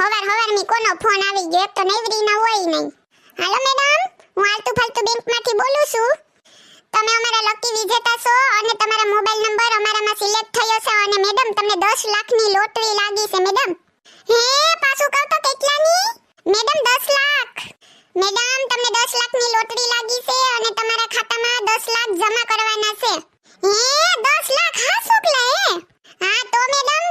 હવાર હવારની કોનો ફોન આવી ગયો? એક તો નવરી ના હોય નહીં. હાલો મેડમ, હું આલતુ ફાલતુ બેંકમાંથી બોલું છું. તમે અમારા લકી વિજેતા છો અને તમારા મોબાઈલ નંબર અમારામાં સિલેક્ટ થયો છે અને મેડમ તમને 10 લાખની લોટરી લાગી છે મેડમ. હે પાછું કહો તો કેટલાની? મેડમ 10 લાખ. મેડમ તમને 10 લાખની લોટરી લાગી છે અને તમારા ખાતામાં 10 લાખ જમા કરવાના છે. હે 10 લાખ હા શુક્લા હે? હા તો મેડમ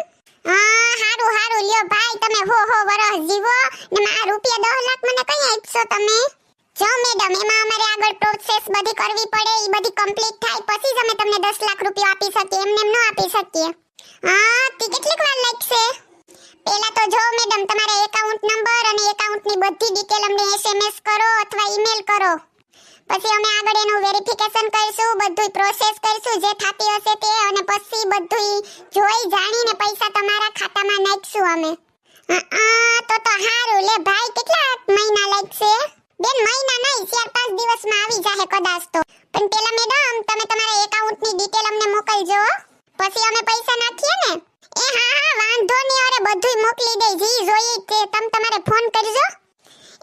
હારું હારું લ્યો ભાઈ, તમે હો વરસ જીવો ને આ રૂપિયા 10 લાખ મને કઈ આપશો તમે? જો મેડમ એમાં અમારે આગળ પ્રોસેસ બધી કરવી પડે, ઈ બધી કમ્પ્લીટ થાય પછી જ અમે તમને 10 લાખ રૂપિયા આપી શકીએ, એમને એમ ન આપી શકીએ. હા તી કેટલીક વાર લાગશે? પહેલા તો જો મેડમ તમારા એકાઉન્ટ નંબર અને એકાઉન્ટની બધી ડિટેલ અમને SMS કરો અથવા ઈમેલ કરો. પછી અમે આગળ એનું વેરિફિકેશન કરીશું, બધું પ્રોસેસ કરીશું જે થાતી હશે તે, અને પછી બધું જોઈ જાણીને પૈસા તમારા ખાતામાં નાખશું અમે. તો હારું લે ભાઈ, કેટલા મહિના લાગશે? બેન મહિના નહીં, 4-5 દિવસમાં આવી જાહે કદાચ તો. પણ પેલા મેડમ તમે તમારા એકાઉન્ટની ડિટેલ અમને મોકલજો, પછી અમે પૈસા નાખીએ ને. એ હા વાંધો નહીં, અરે બધું મોકલી દે, જી જોઈએ તે તમે તમારે ફોન કરજો.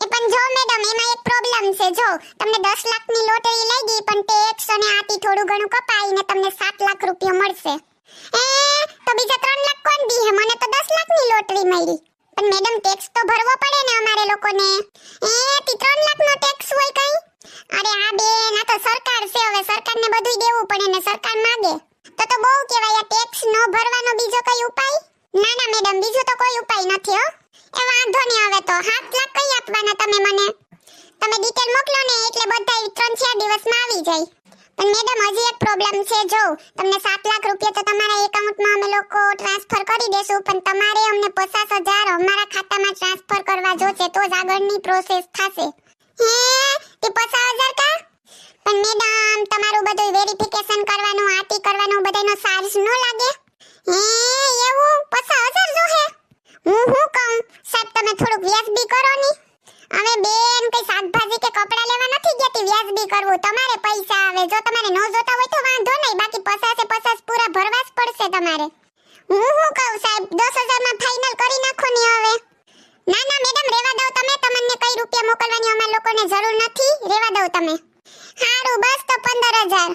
એ પણ જો મેડમ એમાં એક પ્રોબ્લેમ છે, જો તમને 10 લાખની લોટરી લાગી પણ ટેક્સ અને આથી થોડું ઘણું કપાઈને તમને 7 લાખ રૂપિયા મળશે. તો બીજા 3 લાખ કોણ દી હે? મને તો 10 લાખની લોટરી મળી. પણ મેડમ ટેક્સ તો ભરવો પડે ને અમારે લોકોને. તી 3 લાખનો ટેક્સ હોય કઈ? અરે આ બેન આ તો સરકાર છે, હવે સરકારને બધું દેવું પડે ને, સરકાર માંગે તો બહુ કહેવાય. આ ટેક્સ નો ભરવાનો બીજો કઈ ઉપાય? ના મેડમ બીજો તો કોઈ ઉપાય નથી હો. એ વાંધો નહીં, હવે તો 7 લાખ કઈ આપવાના તમે મને? તમે ડિટેલ મોકલો ને એટલે બધા 3-4 દિવસમાં આવી જાય. પણ મેડમ હજી એક પ્રોબ્લેમ છે, જો તમને 7 લાખ રૂપિયા તો તમારા એકાઉન્ટમાં અમે લોકો ટ્રાન્સફર કરી દેશું, પણ તમારે અમને 50,000 અમારા ખાતામાં ટ્રાન્સફર કરવા જોશે તો જ આગળની પ્રોસેસ થશે. હે તે 50,000 કા? પણ મેડમ તમારું બધું વેરિફિકેશન કરવાનું, આતી કરવાનું બધાનો ચાર્જ ન લાગે? હે એવું 50,000 જોહે? હું કહું સાહેબ તમે થોડુંક વ્યાજબી કરો ની. હવે બેન કઈ શાકભાજી કે કપડા લેવા નથી ગયાતી વ્યાજબી કરવું, તમારે પૈસા આવે. જો તમારે નો જોતા હોય તો વાંધો નહીં, બાકી 50 પૂરા ભરવા જ પડશે તમારે. હું કહું સાહેબ 10,000 માં ફાઇનલ કરી નાખો ની હવે. ના મેડમ રેવા દો તમે, તમને કઈ રૂપિયા મોકલવાની અમાર લોકોને જરૂર નથી, રેવા દો તમે. હારું બસ તો 15,000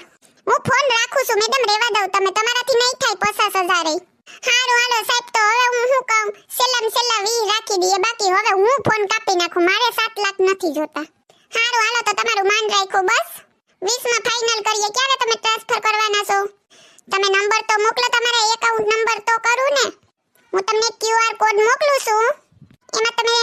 હું ફોન રાખું છું મેડમ, રેવા દો તમે, તમારાથી નહીં થાય 50,000. હારું હાલો સાહેબ, તો હવે હું શું કહું છેલ્લા 20 રાખી દઈએ, બાકી હવે હું ફોન કાપી નાખું, મારે 7 લાખ નથી જોતા. હારું હાલો તો તમારું માન રાખો, બસ 20 માં ફાઇનલ કરીએ. ક્યારે તમે ટ્રાન્સફર કરવાના છો? તમે નંબર તો મોકલો, તમારા એકાઉન્ટ નંબર તો કરું ને. હું તમને QR કોડ મોકલું છું, એમાં તમે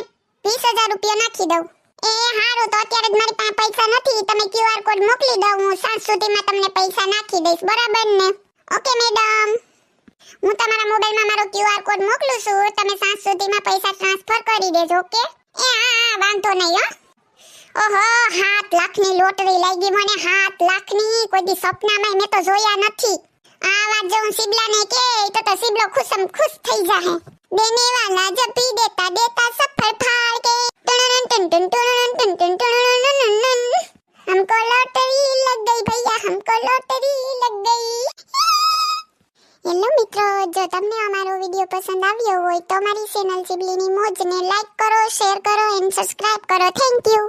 20,000 રૂપિયા નાખી દઉં. એ હારું તો અત્યારે જ મારી પાસે પૈસા નથી, તમે QR કોડ મોકલી દો, હું સાંજ સુધીમાં તમને પૈસા નાખી દઈશ, બરાબર ને? ઓકે મેડમ, હું તમારા મોબાઈલમાં મારો QR કોડ મોકલું છું, તમે સાંજ સુધીમાં પૈસા ટ્રાન્સફર કરી દેજો. ઓકે એ હા વાંધો નહીં હો. ઓહો 7 લાખની લોટરી લાગી મને, 7 લાખની, કોઈ દી સપનામાં મેં તો જોયા નથી. આ વાત જો હું સિબલાને કે તો સિબલો ખુશ થઈ જાહે. દેને વાલા જબ ભી દેતા સફર ફાड़ के टन टन टन टन टन हमको लॉटरी लग गई भैया, हमको लॉटरी लग गई. હેલો મિત્રો, જો તમને અમારો વિડિયો પસંદ આવ્યો હોય તો અમારી ચેનલ સિબલીની મોજને લાઈક કરો, શેર કરો એન્ડ સબસ્ક્રાઇબ કરો. Thank you.